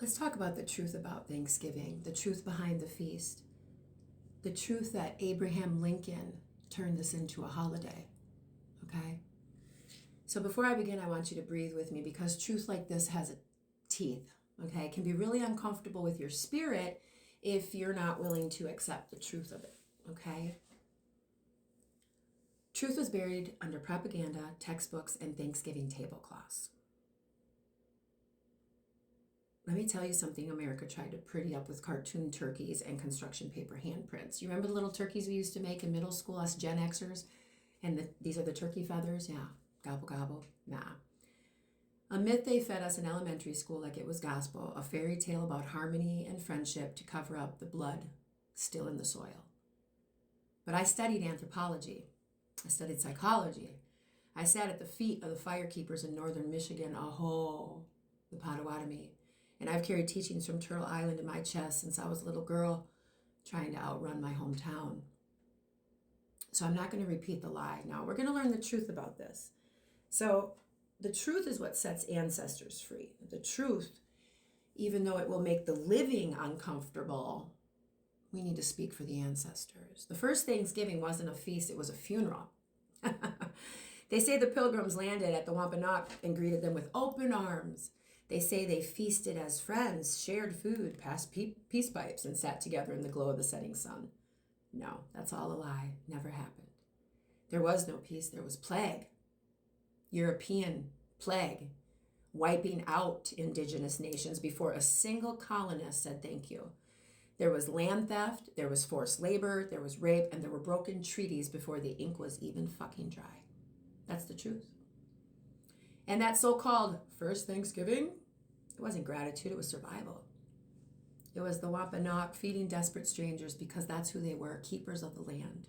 Let's talk about the truth about Thanksgiving, the truth behind the feast, the truth that Abraham Lincoln turned this into a holiday, okay? So before I begin, I want you to breathe with me because truth like this has teeth, okay? It can be really uncomfortable with your spirit if you're not willing to accept the truth of it, okay? Truth was buried under propaganda, textbooks, and Thanksgiving tablecloths. Let me tell you something America tried to pretty up with cartoon turkeys and construction paper handprints. You remember the little turkeys we used to make in middle school, us Gen Xers? And these are the turkey feathers? Yeah. Gobble, gobble. Nah. A myth they fed us in elementary school like it was gospel, a fairy tale about harmony and friendship to cover up the blood still in the soil. But I studied anthropology. I studied psychology. I sat at the feet of the firekeepers in northern Michigan, the Potawatomi. And I've carried teachings from Turtle Island in my chest since I was a little girl trying to outrun my hometown. So I'm not going to repeat the lie. Now, we're going to learn the truth about this. So the truth is what sets ancestors free. The truth, even though it will make the living uncomfortable, we need to speak for the ancestors. The first Thanksgiving wasn't a feast, it was a funeral. They say the pilgrims landed at the Wampanoag and greeted them with open arms. They say they feasted as friends, shared food, passed peace pipes, and sat together in the glow of the setting sun. No, that's all a lie. Never happened. There was no peace. There was plague. European plague, wiping out indigenous nations before a single colonist said thank you. There was land theft, there was forced labor, there was rape, and there were broken treaties before the ink was even fucking dry. That's the truth. And that so-called first Thanksgiving, it wasn't gratitude, it was survival. It was the Wampanoag feeding desperate strangers because that's who they were, keepers of the land,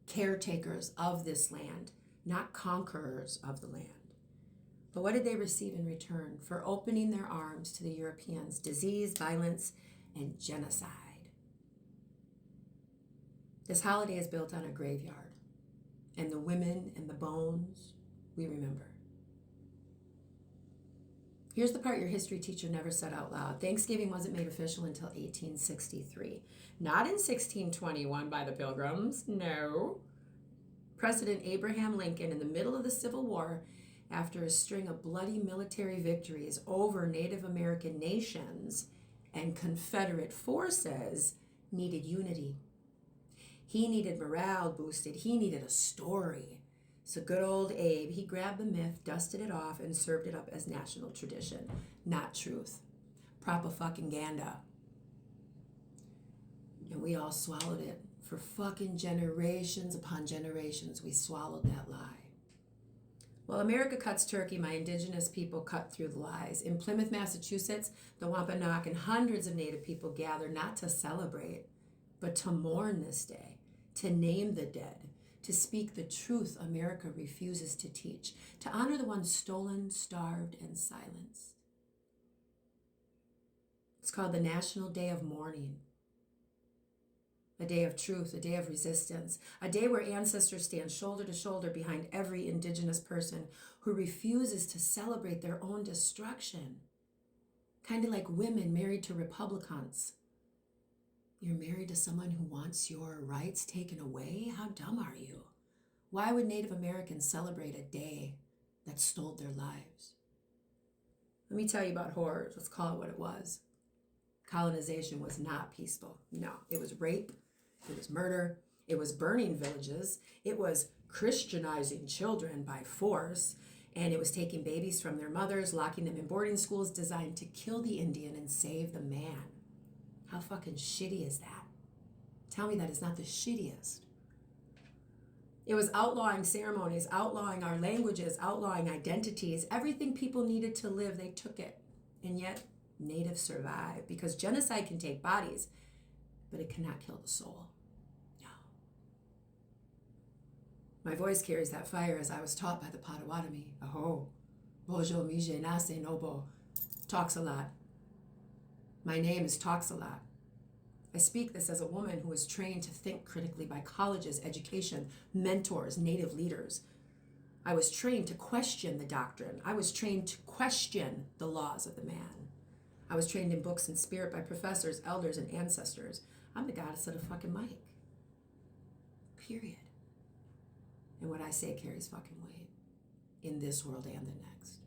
caretakers of this land, not conquerors of the land. But what did they receive in return for opening their arms to the Europeans? Disease, violence, and genocide. This holiday is built on a graveyard, and the women and the bones we remember. Here's the part your history teacher never said out loud. Thanksgiving wasn't made official until 1863. Not in 1621 by the Pilgrims, no. President Abraham Lincoln, in the middle of the Civil War, after a string of bloody military victories over Native American nations and Confederate forces, needed unity. He needed morale boosted. He needed a story. So good old Abe, he grabbed the myth, dusted it off, and served it up as national tradition, not truth. Propaganda. And we all swallowed it. For fucking generations upon generations, we swallowed that lie. While America cuts turkey, my indigenous people cut through the lies. In Plymouth, Massachusetts, the Wampanoag and hundreds of Native people gather not to celebrate, but to mourn this day, to name the dead, to speak the truth America refuses to teach, to honor the ones stolen, starved, and silenced. It's called the National Day of Mourning. A day of truth, a day of resistance, a day where ancestors stand shoulder to shoulder behind every indigenous person who refuses to celebrate their own destruction. Kind of like women married to Republicans. You're married to someone who wants your rights taken away? How dumb are you? Why would Native Americans celebrate a day that stole their lives? Let me tell you about horrors. Let's call it what it was. Colonization was not peaceful. No, it was rape. It was murder. It was burning villages. It was Christianizing children by force. And it was taking babies from their mothers, locking them in boarding schools designed to kill the Indian and save the man. How fucking shitty is that? Tell me that is not the shittiest. It was outlawing ceremonies, outlawing our languages, outlawing identities. Everything people needed to live, they took it. And yet, Natives survived because genocide can take bodies, but it cannot kill the soul. No. My voice carries that fire as I was taught by the Potawatomi. Aho, Bojo Mije Nase Nobo, talks a lot. My name is Talks a Lot. I speak this as a woman who was trained to think critically by colleges, education, mentors, Native leaders. I was trained to question the doctrine. I was trained to question the laws of the man. I was trained in books and spirit by professors, elders, and ancestors. I'm the goddess of the fucking mic. Period. And what I say carries fucking weight in this world and the next.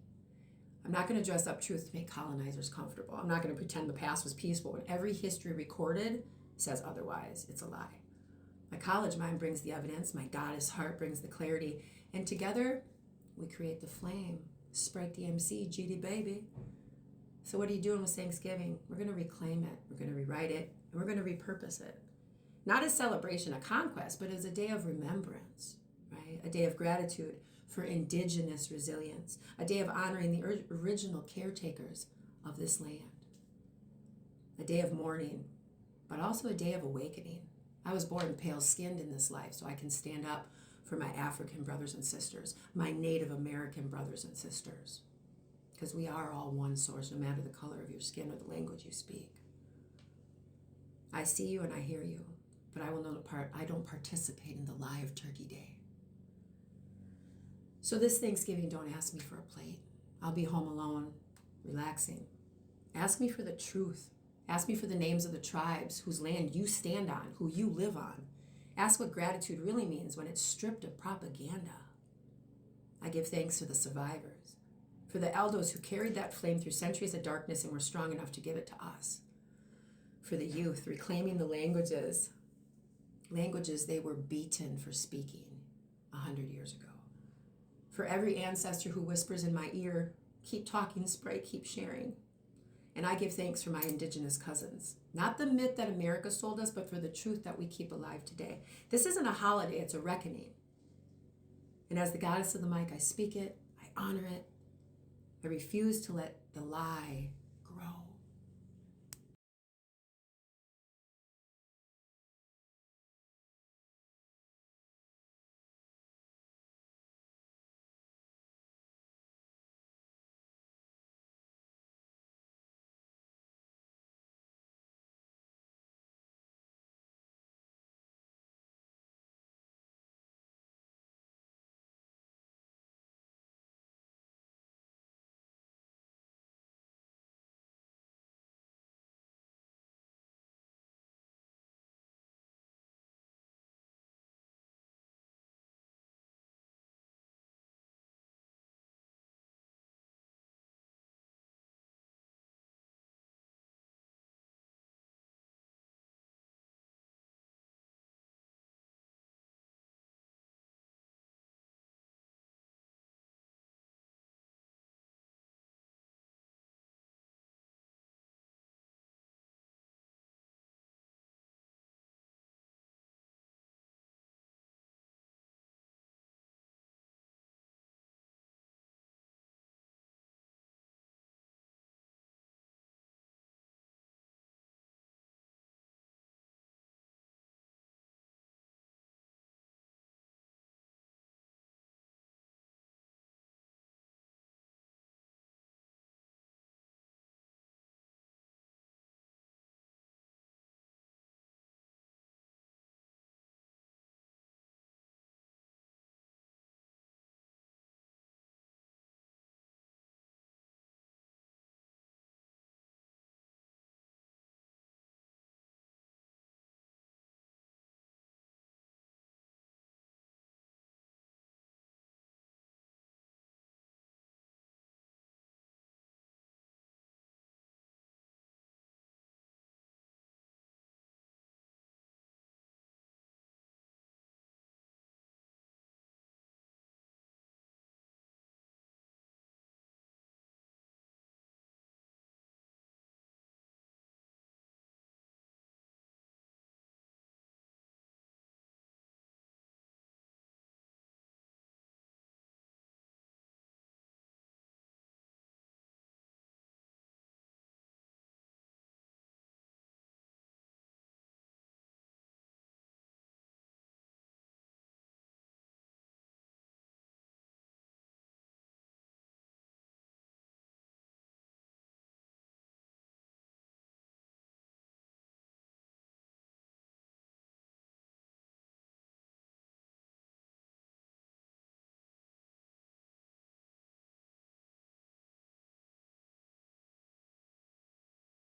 I'm not going to dress up truth to make colonizers comfortable. I'm not going to pretend the past was peaceful when every history recorded says otherwise. It's a lie. My college mind brings the evidence. My goddess heart brings the clarity. And together, we create the flame. Sprite the MC, GD baby. So what are you doing with Thanksgiving? We're going to reclaim it. We're going to rewrite it. And we're going to repurpose it. Not as celebration of conquest, but as a day of remembrance, right? A day of gratitude for indigenous resilience. A day of honoring the original caretakers of this land. A day of mourning, but also a day of awakening. I was born pale-skinned in this life, so I can stand up for my African brothers and sisters, my Native American brothers and sisters, because we are all one source, no matter the color of your skin or the language you speak. I see you and I hear you, but I don't participate in the lie of Turkey Day. So this Thanksgiving, don't ask me for a plate. I'll be home alone, relaxing. Ask me for the truth. Ask me for the names of the tribes whose land you stand on, who you live on. Ask what gratitude really means when it's stripped of propaganda. I give thanks to the survivors, for the elders who carried that flame through centuries of darkness and were strong enough to give it to us. For the youth reclaiming the languages they were beaten for speaking 100 years ago. For every ancestor who whispers in my ear, keep talking, Sprite, keep sharing. And I give thanks for my indigenous cousins. Not the myth that America sold us, but for the truth that we keep alive today. This isn't a holiday, it's a reckoning. And as the goddess of the mic, I speak it, I honor it. I refuse to let the lie